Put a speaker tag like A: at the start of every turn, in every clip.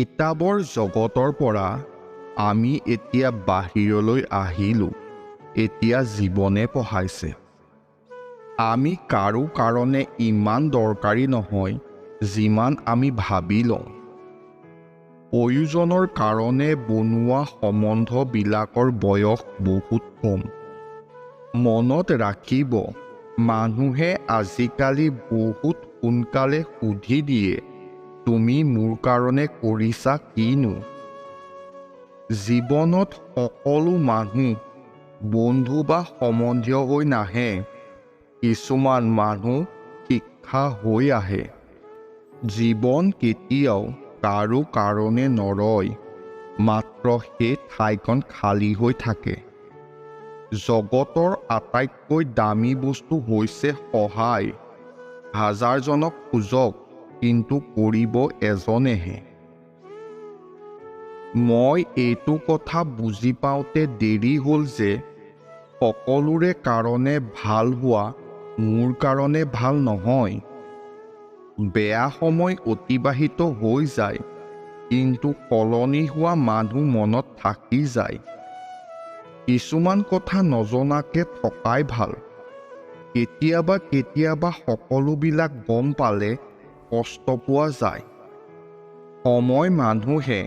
A: কিতাপৰ জগতৰ পৰা আমি এতিয়া বাহিৰলৈ আহিলোঁ। এতিয়া জীৱনে পঢ়াইছে। আমি কাৰো কাৰণে ইমান দৰকাৰী নহয় যিমান আমি ভাবি লওঁ। প্ৰয়োজনৰ কাৰণে বনোৱা সম্বন্ধবিলাকৰ বয়স বহুত কম। মনত ৰাখিব, মানুহে আজিকালি বহুত সোনকালে সুধি দিয়ে, তুমি মোৰ কাৰণে কৰিছা কিনো? জীৱনত সকলো মানুহ বন্ধু বা সম্বন্ধীয় হৈ নাহে। কিছুমান মানুহ শিক্ষা হৈ আহে। জীৱন কেতিয়াও কাৰো কাৰণে নৰয়, মাত্ৰ সেই ঠাইখন খালী হৈ থাকে। জগতৰ আটাইতকৈ দামী বস্তু হৈছে সহায়। হাজাৰজনক খোজক, কিন্তু কৰিব এজনেহে। মই এইটো কথা বুজি পাওঁতে দেৰি হ'ল যে সকলোৰে কাৰণে ভাল হোৱা মোৰ কাৰণে ভাল নহয়। বেয়া সময় অতিবাহিত হৈ যায়, কিন্তু সলনি হোৱা মানুহ মনত থাকি যায়। কিছুমান কথা নজনাকে থকাই ভাল। কেতিয়াবা কেতিয়াবা সকলোবিলাক গম পালে কষ্ট পোৱা যায়। সময় মানুহে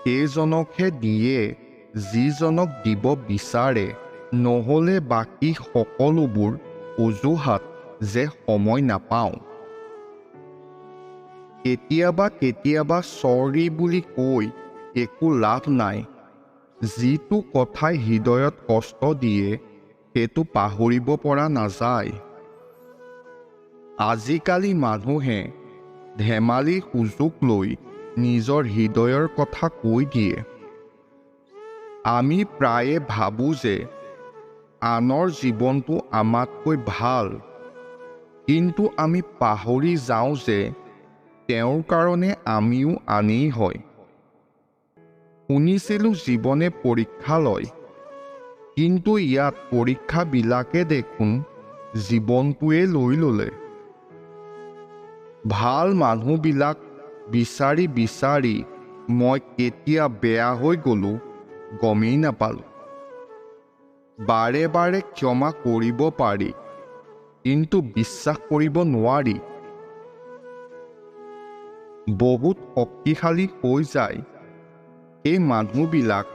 A: সেইজনকহে দিয়ে যিজনক দিব বিচাৰে, নহ'লে বাকী সকলোবোৰ অজুহাত যে সময় নাপাওঁ। কেতিয়াবা কেতিয়াবা চৰি বুলি কৈ একো লাভ নাই। যিটো কথাই হৃদয়ত কষ্ট দিয়ে সেইটো পাহৰিব পৰা নাযায়। আজিকালি মানুহে ধেমালি সুযোগ লৈ নিজৰ হৃদয়ৰ কথা কৈ দিয়ে। আমি প্ৰায়ে ভাবোঁ যে আনৰ জীৱনটো আমাতকৈ ভাল, কিন্তু আমি পাহৰি যাওঁ যে তেওঁৰ কাৰণে আমিও আনেই হয়। শুনিছিলোঁ জীৱনে পৰীক্ষা লয়, কিন্তু ইয়াত পৰীক্ষাবিলাকে দেখোন জীৱনটোৱে লৈ ল'লে। ভাল মানুহবিলাক বিচাৰি বিচাৰি মই কেতিয়া বেয়া হৈ গ'লোঁ গমেই নাপালোঁ। বাৰে বাৰে ক্ষমা কৰিব পাৰি, কিন্তু বিশ্বাস কৰিব নোৱাৰি। বহুত শক্তিশালী হৈ যায় এই মানুহবিলাক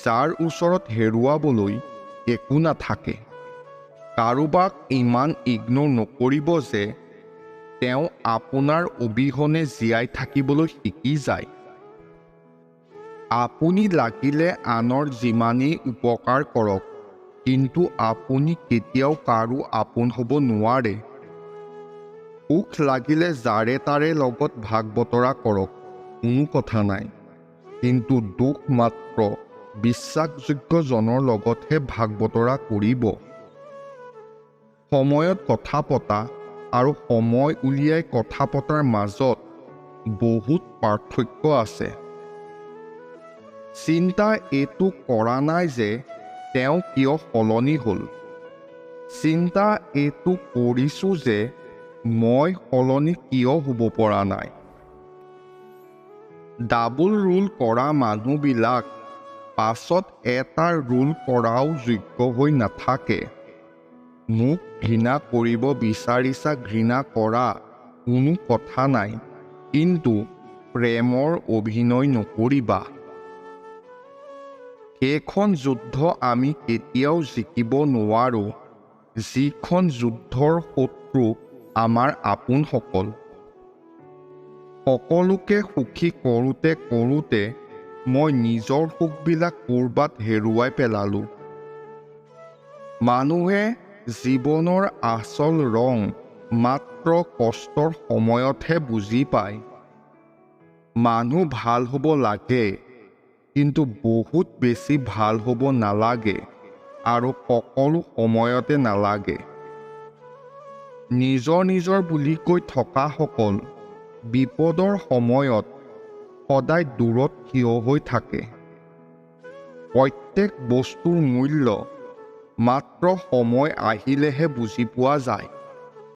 A: যাৰ ওচৰত হেৰুৱাবলৈ একো নাথাকে। কাৰোবাক ইমান ইগনোৰ নকৰিব যে তেওঁ আপোনাৰ অবিহনে জীয়াই থাকিবলৈ শিকি যায়। আপুনি লাগিলে আনৰ যিমানেই উপকাৰ কৰক, কিন্তু আপুনি কেতিয়াও কাৰো আপোন হ'ব নোৱাৰে। সুখ লাগিলে যাৰে তাৰে লগত ভাগ বতৰা কৰক, কোনো কথা নাই, কিন্তু দুখ মাত্ৰ বিশ্বাসযোগ্যজনৰ লগতহে ভাগ বতৰা কৰিব। সময়ত কথা পতা আৰু সময় উলিয়াই কথা পতাৰ মাজত বহুত পাৰ্থক্য আছে। চিন্তা এইটো কৰা নাই যে তেওঁ কিয় সলনি হ'ল। চিন্তা এইটো কৰিছোঁ যে মই সলনি কিয় হ'ব পৰা নাই। ডাবল ৰোল কৰা মানুহবিলাক পাছত এটা ৰোল কৰাও যোগ্য হৈ নাথাকে। মোক ঘৃণা কৰিব বিচাৰিছা, ঘৃণা কৰা, কোনো কথা নাই, কিন্তু প্ৰেমৰ অভিনয় নকৰিবা। সেইখন যুদ্ধ আমি কেতিয়াও জিকিব নোৱাৰোঁ, যিখন যুদ্ধৰ শত্ৰু আমাৰ আপোনসকল। সকলোকে সুখী কৰোঁতে কৰোঁতে মই নিজৰ সুখবিলাক ক'ৰবাত হেৰুৱাই পেলালোঁ। মানুহে জীৱনৰ আচল ৰং মাত্ৰ কষ্টৰ সময়তহে বুজি পায়। মানুহ ভাল হ'ব লাগে, কিন্তু বহুত বেছি ভাল হ'ব নালাগে, আৰু সকলো সময়তে নালাগে। নিজৰ নিজৰ বুলি কৈ থকাসকল বিপদৰ সময়ত সদায় দূৰত থিয় হৈ থাকে। প্ৰত্যেক বস্তুৰ মূল্য মাত্ৰ সময় আহিলেহে বুজি পোৱা যায়।